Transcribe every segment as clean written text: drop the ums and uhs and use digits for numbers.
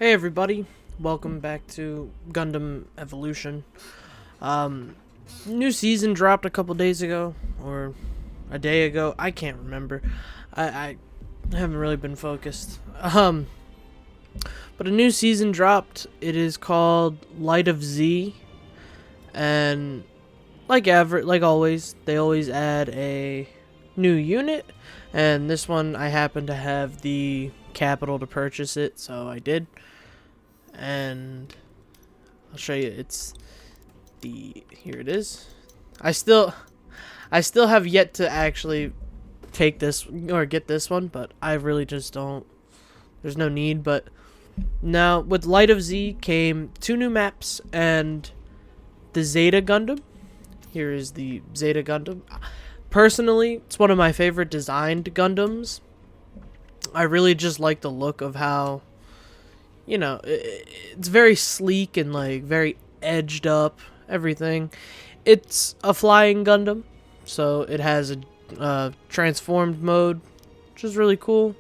Hey everybody, welcome back to Gundam Evolution. New season dropped a couple days ago, or a day ago. I can't remember. I haven't really been focused. But a new season dropped. It is called Light of Z, and like always, they always add a new unit. And this one, I happen to have the capital to purchase it, so I did. And I'll show you. Here it is. I still have yet to actually take this or get this one, but I really just don't. There's no need. But now with Light of Z came 2 new maps and the Zeta Gundam. Here is the Zeta Gundam. Personally, it's one of my favorite designed Gundams. I really just like the look of how, you know, it's very sleek and like very edged up, everything. It's a flying Gundam, so it has a transformed mode, which is really cool.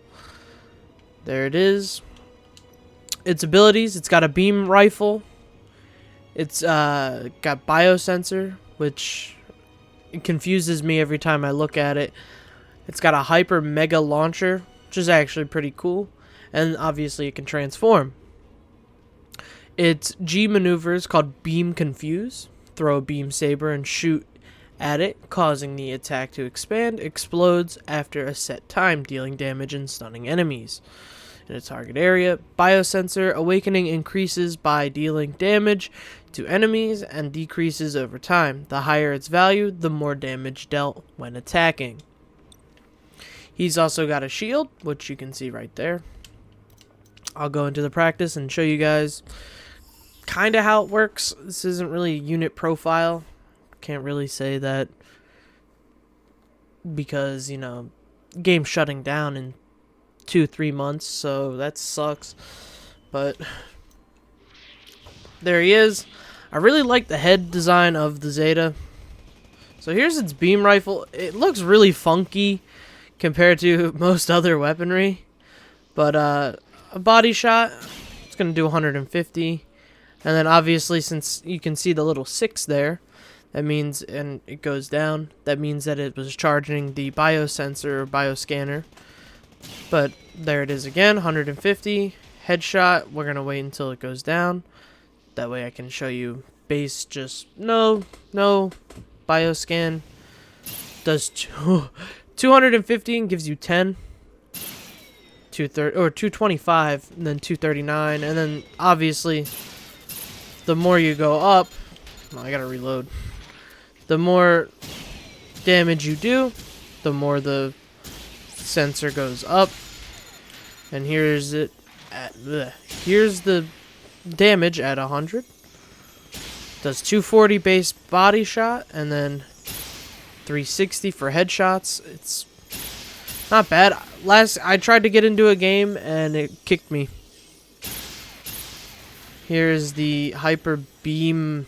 There it is. Its abilities: it's got a beam rifle. It's got biosensor, which it confuses me every time I look at it. It's got a hyper mega launcher, which is actually pretty cool. And obviously it can transform. Its G maneuver is called Beam Confuse. Throw a beam saber and shoot at it, causing the attack to expand. Explodes after a set time, dealing damage and stunning enemies in a target area. Biosensor Awakening increases by dealing damage to enemies and decreases over time. The higher its value, the more damage dealt when attacking. He's also got a shield, which you can see right there. I'll go into the practice and show you guys kind of how it works. This isn't really a unit profile. Can't really say that because, you know, game's shutting down in 2-3 months, so that sucks. But there he is. I really like the head design of the Zeta. So here's its beam rifle. It looks really funky compared to most other weaponry, but a body shot, it's gonna do 150. And then obviously, since you can see the little 6 there, that means, and it goes down, that means that it was charging the biosensor or bioscanner. But there it is again, 150. Headshot, we're going to wait until it goes down. That way I can show you base, just no bioscan. Does 215, gives you 10. 230 or 225, and then 239, and then obviously the more you go up, I gotta reload. The more damage you do, the more the sensor goes up. And here's it at here's the damage at 100. Does 240 base body shot, and then 360 for headshots. It's not bad. I tried to get into a game and it kicked me. Here's the hyper beam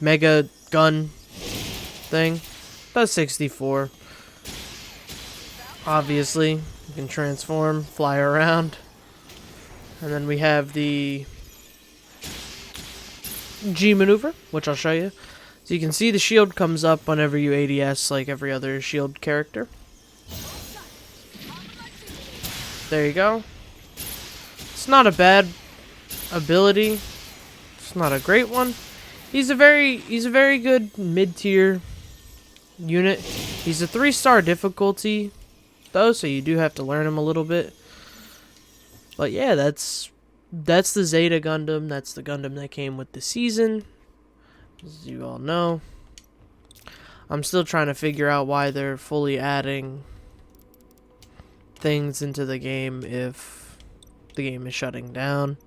mega gun thing. Does 64. Obviously, you can transform, fly around. And then we have the G maneuver, which I'll show you. So you can see the shield comes up whenever you ADS, like every other shield character. There you go. It's not a bad ability. It's not a great one. He's a very good mid-tier unit. He's a 3-star difficulty though, so you do have to learn him a little bit. But yeah, that's the Zeta Gundam. That's the Gundam that came with the season, as you all know. I'm still trying to figure out why they're fully adding things into the game if the game is shutting down.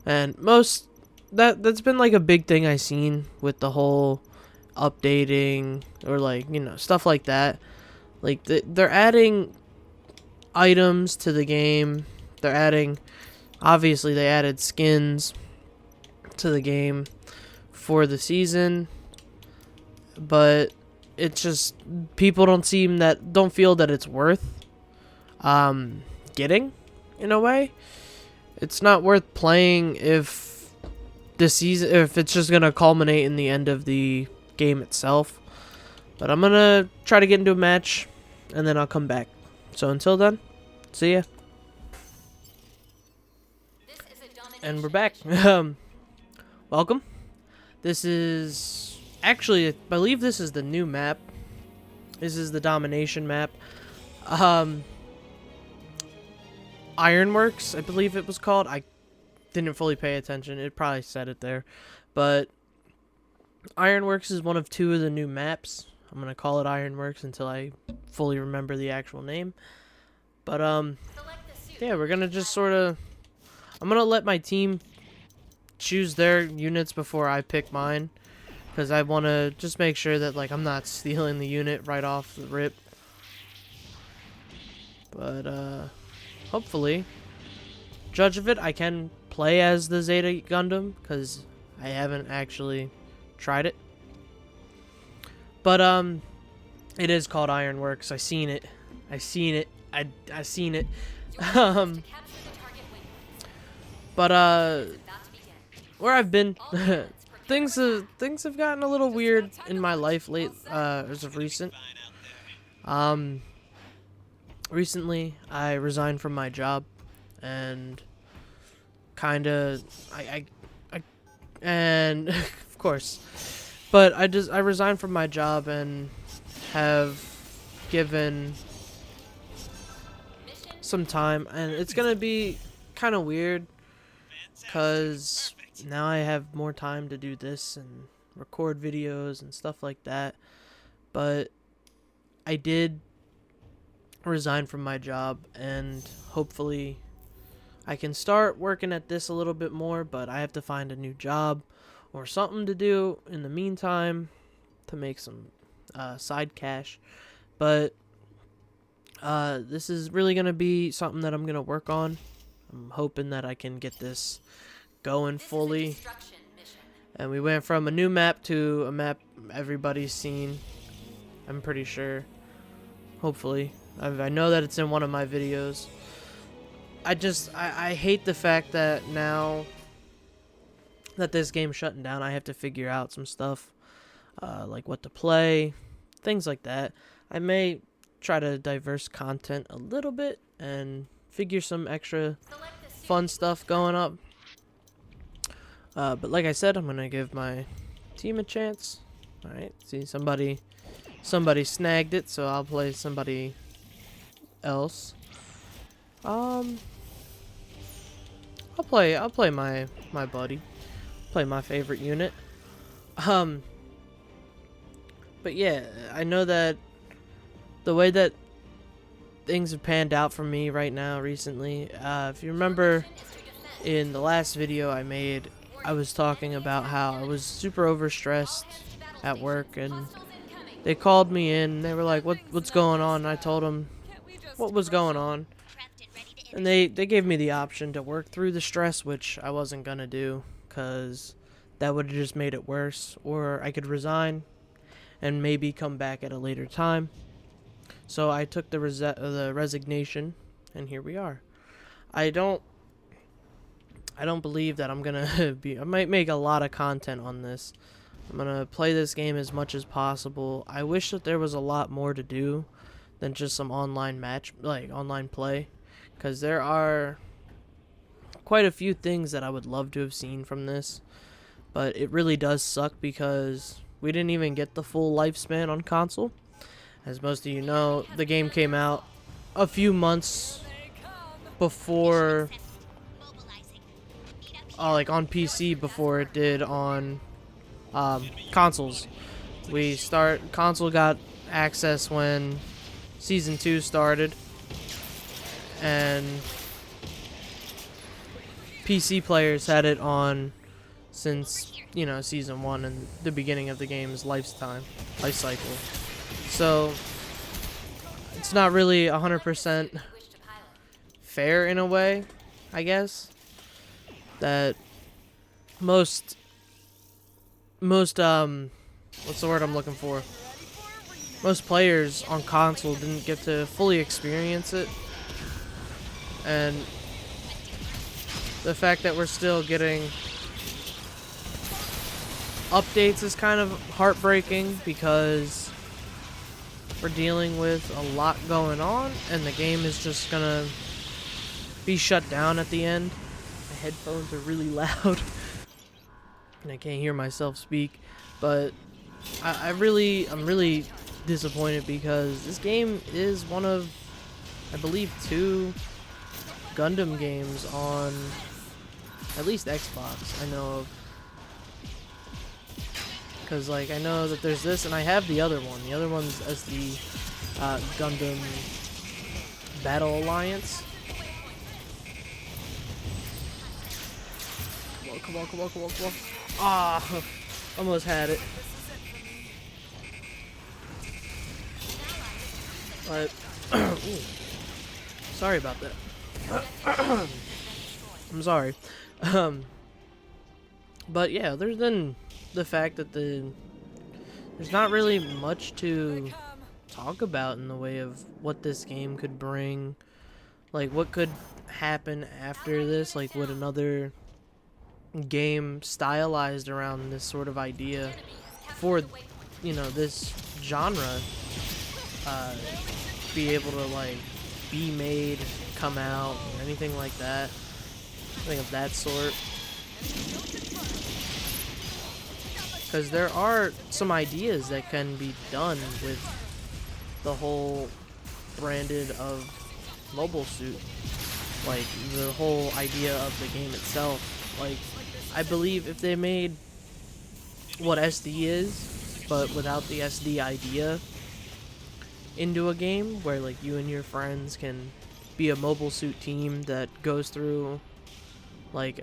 And that's been like a big thing I've seen with the whole updating or like, you know, stuff like that. Like they're adding items to the game. They're adding, obviously they added skins to the game for the season, but it's just people don't feel that it's worth getting, in a way. it's not worth playing if if it's just gonna culminate in the end of the game itself. But I'm gonna try to get into a match, and then I'll come back. So until then, see ya. And we're back. Welcome. This is actually, I believe this is the new map. This is the domination map. Ironworks, I believe it was called. I didn't fully pay attention. It probably said it there. But Ironworks is one of 2 of the new maps. I'm going to call it Ironworks until I fully remember the actual name. But, yeah, we're going to just sort of... I'm going to let my team choose their units before I pick mine. Because I want to just make sure that, like, I'm not stealing the unit right off the rip. But, hopefully, judge of it, I can play as the Zeta Gundam, because I haven't actually tried it. But, it is called Ironworks. I seen it. I seen it. I seen it. But, where I've been, things have gotten a little weird in my life as of recent. Recently, I resigned from my job, and and of course, but I resigned from my job and have given some time, and it's gonna be kind of weird, because now I have more time to do this and record videos and stuff like that, but I did resign from my job, and hopefully I can start working at this a little bit more, but I have to find a new job or something to do in the meantime to make some side cash. But this is really going to be something that I'm going to work on. I'm hoping that I can get this going fully. And we went from a new map to a map everybody's seen, I'm pretty sure. Hopefully. I know that it's in one of my videos. I hate the fact that now that this game's shutting down, I have to figure out some stuff, like what to play, things like that. I may try to diverse content a little bit and figure some extra fun stuff going up. But like I said, I'm gonna give my team a chance. Alright, see, somebody snagged it, so I'll play somebody else. I'll play my buddy. Play my favorite unit. But yeah, I know that the way that things have panned out for me right now recently, if you remember in the last video I made, I was talking about how I was super overstressed at work, and they called me in and they were like, what's going on? And I told them what was going on, and they gave me the option to work through the stress, which I wasn't gonna do, because that would have just made it worse, or I could resign and maybe come back at a later time. So I took the resignation, and here we are. I don't believe that I'm gonna I might make a lot of content on this. I'm gonna play this game as much as possible. I wish that there was a lot more to do than just some online play, because there are quite a few things that I would love to have seen from this, but it really does suck because we didn't even get the full lifespan on console. As most of you know, the game came out a few months before, like on PC before it did on consoles. Console got access when Season 2 started, and PC players had it on since, you know, Season 1 and the beginning of the game's life cycle. So it's not really 100% fair in a way, I guess, that most what's the word I'm looking for? Most players on console didn't get to fully experience it, and the fact that we're still getting updates is kind of heartbreaking because we're dealing with a lot going on and the game is just gonna be shut down at the end. My headphones are really loud and I can't hear myself speak, but I'm really disappointed because this game is one of, I believe, 2 Gundam games on at least Xbox I know of. Because, like, I know that there's this, and I have the other one. The other one's as the Gundam Battle Alliance. Come on, come on, come on, come on. Ah, almost had it. But, sorry about that. I'm sorry. But yeah, there's been the fact that there's not really much to talk about in the way of what this game could bring. Like, what could happen after this? Like, would another game stylized around this sort of idea for, you know, this genre be able to, like, be made, come out, or anything like that? Something of that sort. Because there are some ideas that can be done with the whole branded of Mobile Suit. Like, the whole idea of the game itself. Like, I believe if they made what SD is, but without the SD idea into a game, where, like, you and your friends can be a Mobile Suit team that goes through, like,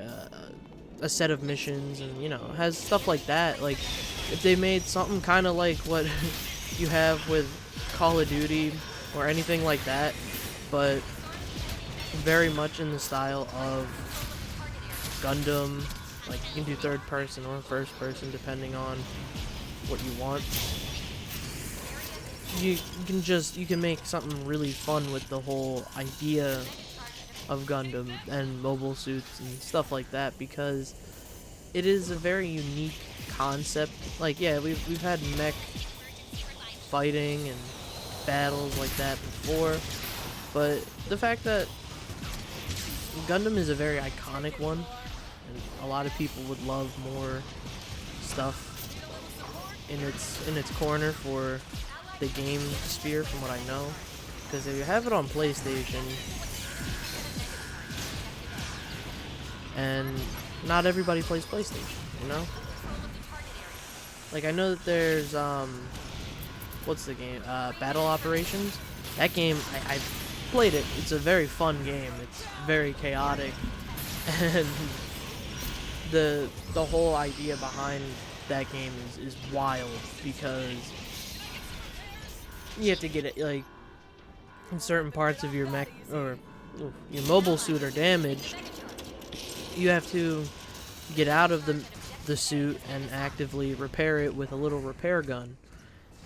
a set of missions and, you know, has stuff like that. Like, if they made something kind of like what you have with Call of Duty or anything like that, but very much in the style of Gundam. Like, you can do third person or first person depending on what you want. You can make something really fun with the whole idea of Gundam and mobile suits and stuff like that, because it is a very unique concept. Like, yeah, we've had mech fighting and battles like that before, but the fact that Gundam is a very iconic one, and a lot of people would love more stuff in its corner for the game sphere, from what I know, because if you have it on PlayStation, and not everybody plays PlayStation, you know? Like, I know that there's, what's the game? Battle Operations. That game, I played it. It's a very fun game. It's very chaotic. And the whole idea behind that game is wild, because you have to get it, like, in certain parts of your mech, or your mobile suit are damaged, you have to get out of the suit and actively repair it with a little repair gun.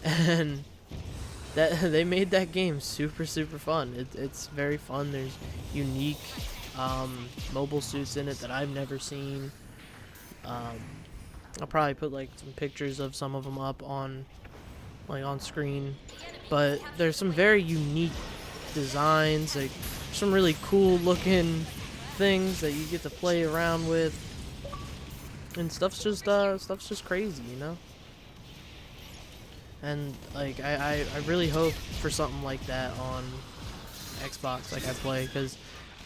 And that they made that game super fun. It's very fun. There's unique mobile suits in it that I've never seen. I'll probably put like some pictures of some of them up on screen, but there's some very unique designs, like some really cool looking things that you get to play around with, and stuff's just crazy, you know? And like I really hope for something like that on Xbox, like I play, because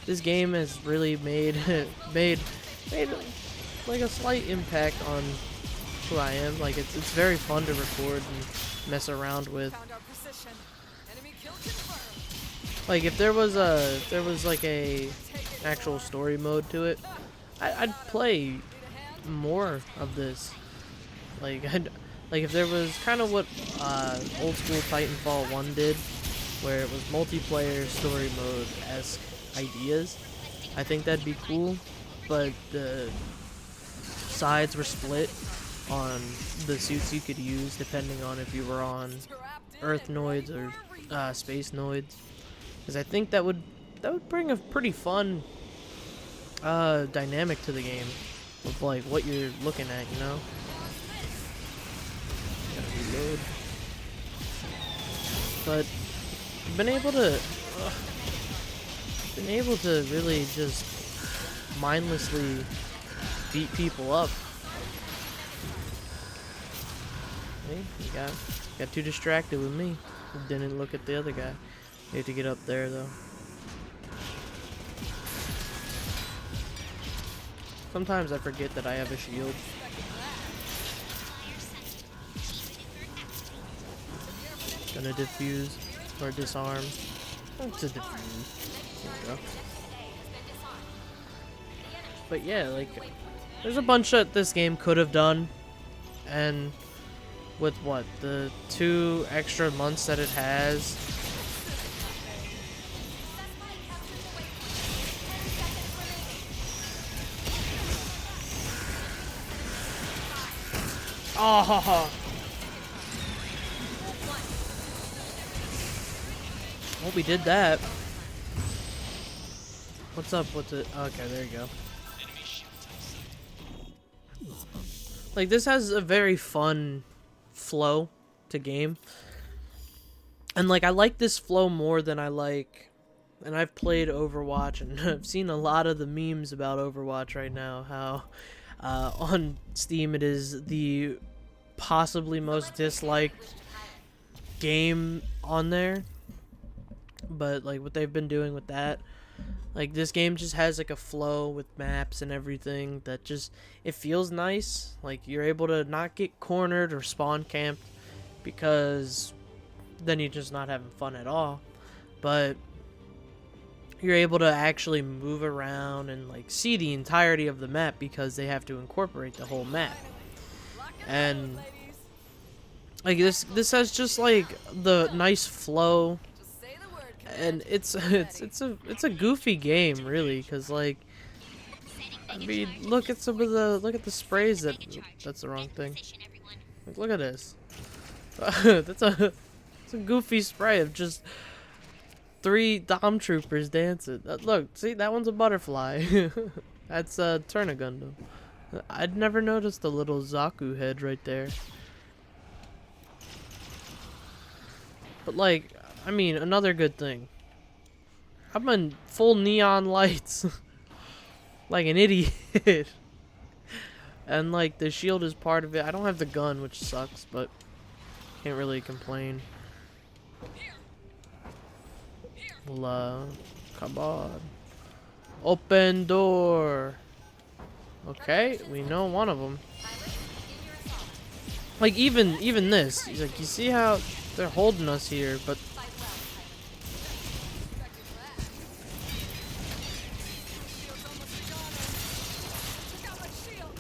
this game has really made like a slight impact on who I am. Like, it's very fun to record and mess around with. Like, if there was like a actual story mode to it, I'd play more of this. Like, if there was kind of what old school Titanfall 1 did, where it was multiplayer story mode-esque ideas, I think that'd be cool. But the sides were split on the suits you could use, depending on if you were on Earth noids or space noids. Because I think that would bring a pretty fun dynamic to the game of like what you're looking at, you know. Gotta reload. But I've been able to really just mindlessly beat people up. Hey, you got too distracted with me. Didn't look at the other guy. You have to get up there though. Sometimes I forget that I have a shield. Gonna defuse or disarm. To defuse. There we go. But yeah, like, there's a bunch that this game could have done, and with what, the 2 extra months that it has, oh, well, we did that. What's up? What's it? Okay, there you go. Like, this has a very fun flow to game, and like I like this flow more than I like, and I've played Overwatch and I've seen a lot of the memes about Overwatch right now, how on Steam it is the possibly most disliked game on there. But like what they've been doing with that, like this game just has like a flow with maps and everything that just, it feels nice. Like you're able to not get cornered or spawn camped, because then you're just not having fun at all. But you're able to actually move around and like see the entirety of the map, because they have to incorporate the whole map. And like this has just like the nice flow. And it's a goofy game, really, because like, I mean, look at some of the sprays that's the wrong thing. Like, look at this. It's a goofy spray of just 3 Dom troopers dancing. Look, see, that one's a butterfly. That's Turn a Gundam. I'd never noticed the little Zaku head right there. But like, I mean, another good thing. I'm in full neon lights. Like an idiot. And like, the shield is part of it. I don't have the gun, which sucks, but can't really complain. Well, come on. Open door. Okay, we know one of them. Like, even this. Like, you see how they're holding us here, but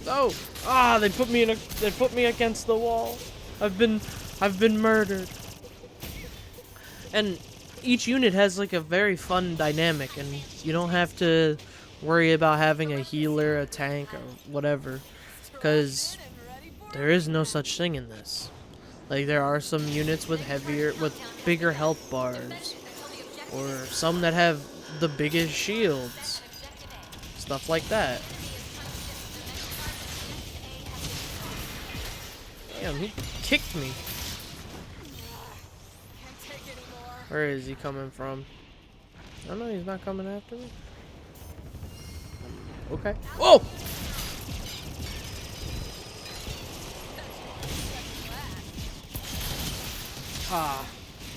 oh, they put me against the wall. I've been murdered. And each unit has like a very fun dynamic, and you don't have to worry about having a healer, a tank, or whatever, because there is no such thing in this. Like, there are some units with bigger health bars, or some that have the biggest shields, stuff like that. Damn, he kicked me. Where is he coming from? I don't know, he's not coming after me. Okay. Whoa!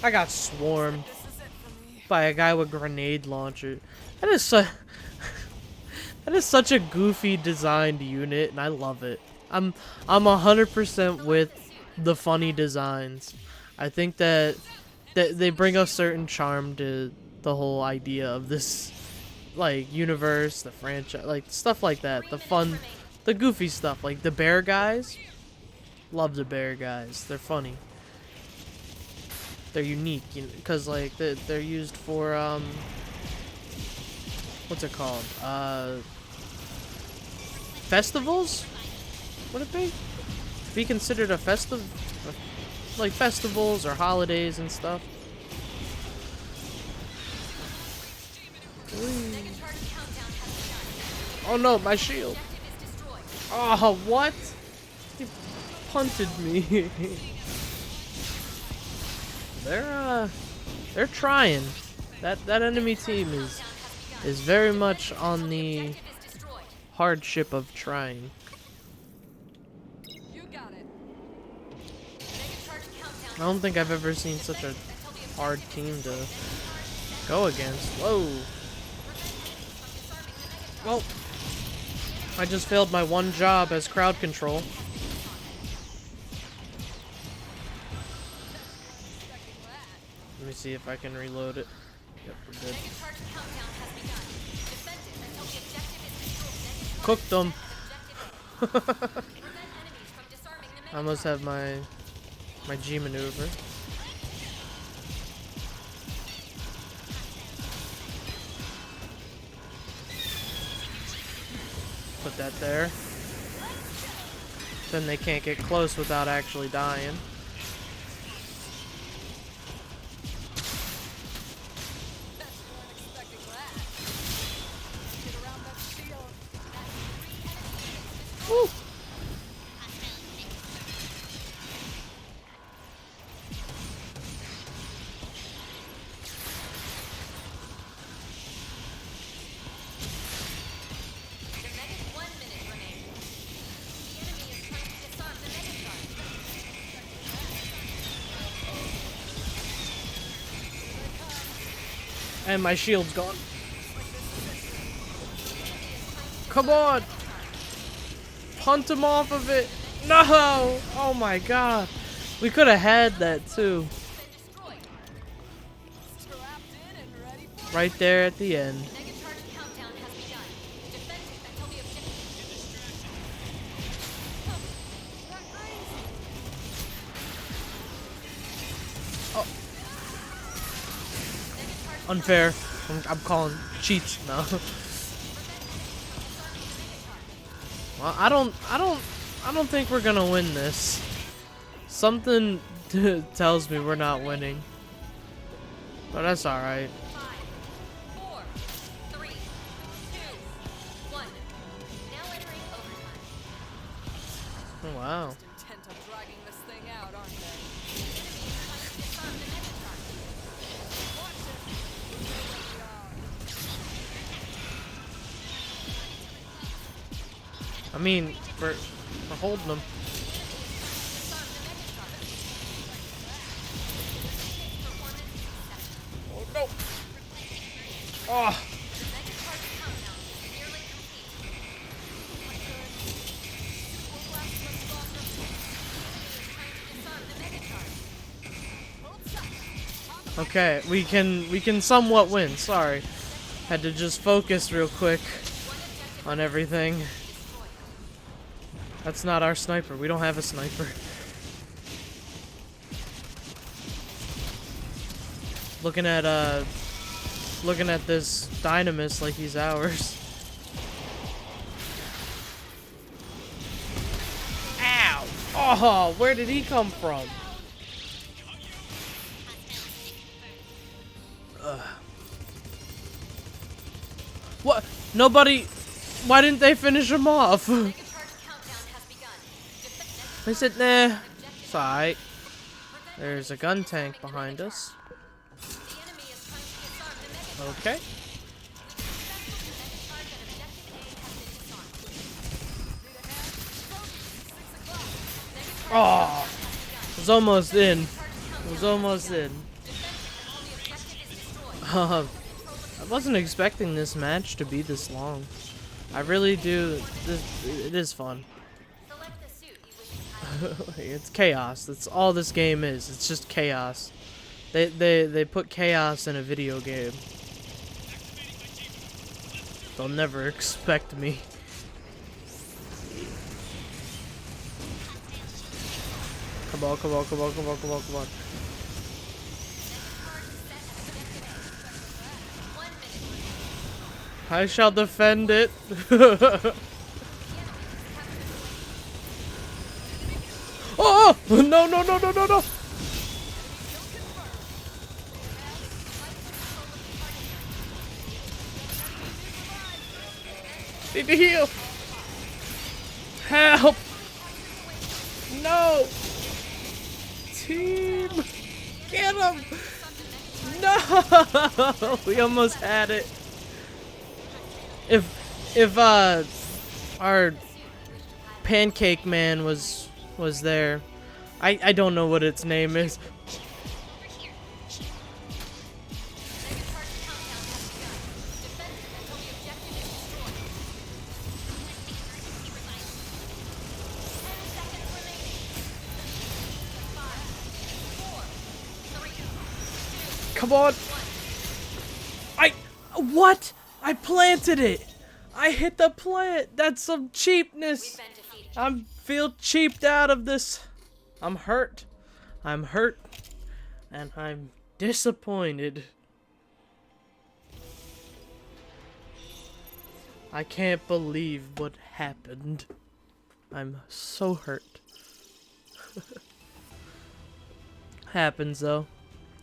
I got swarmed by a guy with grenade launcher. That is such a goofy designed unit, and I love it. I'm 100% with the funny designs. I think that they bring a certain charm to the whole idea of this, like, universe, the franchise, like stuff like that. The fun, the goofy stuff, like the bear guys. Love the bear guys. They're funny. They're unique, you know, because like they're used for what's it called? Festivals? Would it be considered a like festivals or holidays and stuff? Oh no, my shield. Oh, what? He punted me. They're trying. That enemy team is very much on the hardship of trying. I don't think I've ever seen such a hard team to go against. Whoa. Well, I just failed my one job as crowd control. Let me see if I can reload it. Yep, we're good. Cooked them. I almost have my G maneuver. Put that there. Then they can't get close without actually dying. Woo. And my shield's gone. Come on! Punt him off of it! No! Oh my god. We could have had that too. Right there at the end. Oh. Unfair. I'm calling cheats now. Well, I don't think we're gonna win this. Something tells me we're not winning, but that's all right. 5, 4, 3, 2, 1. Now entering overtime. Oh, wow. Intent on dragging this thing out, aren't they? Disarm the Megatron. Watch it. I mean, we're holding them. Oh no! Oh! Okay, we can somewhat win. Sorry, had to just focus real quick on everything. That's not our sniper. We don't have a sniper. Looking at this Dynamis like he's ours. Ow! Oh, where did he come from? What? Nobody. Why didn't they finish him off? They said, nah, it's alright. There's a gun tank behind us. Okay. Oh, it was almost in. It was almost in. I wasn't expecting this match to be this long. I really do. It is fun. It's chaos. That's all this game is. It's just chaos. They put chaos in a video game. They'll never expect me. Come on, come on, come on, come on, come on, come on. I shall defend it. Oh! No, no, no, no, no, no! Need to heal. Help! No! Team! Get him! No! We almost had it. If our pancake man was there. I don't know what its name is. Come on! What? I planted it! I hit the plant! That's some cheapness! I feel cheaped out of this. I'm hurt. I'm hurt. And I'm disappointed. I can't believe what happened. I'm so hurt. Happens though.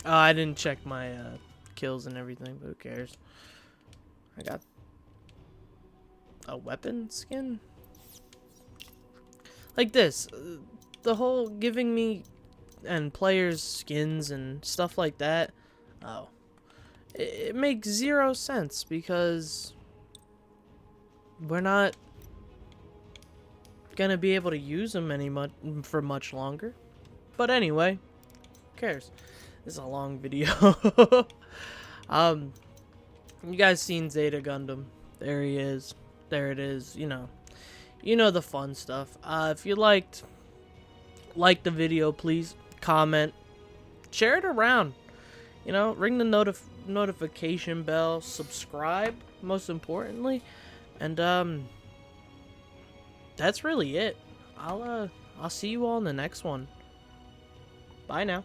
Oh, I didn't check my kills and everything, but who cares? I got a weapon skin? Like this. The whole giving me and players skins and stuff like that. Oh. It makes zero sense because we're not gonna be able to use them for much longer. But anyway, who cares? This is a long video. You guys seen Zeta Gundam? There he is. There it is. You know the fun stuff. If you liked the video, please comment, share it around. Ring the notification bell, subscribe, most importantly, and that's really it. I'll see you all in the next one. Bye now.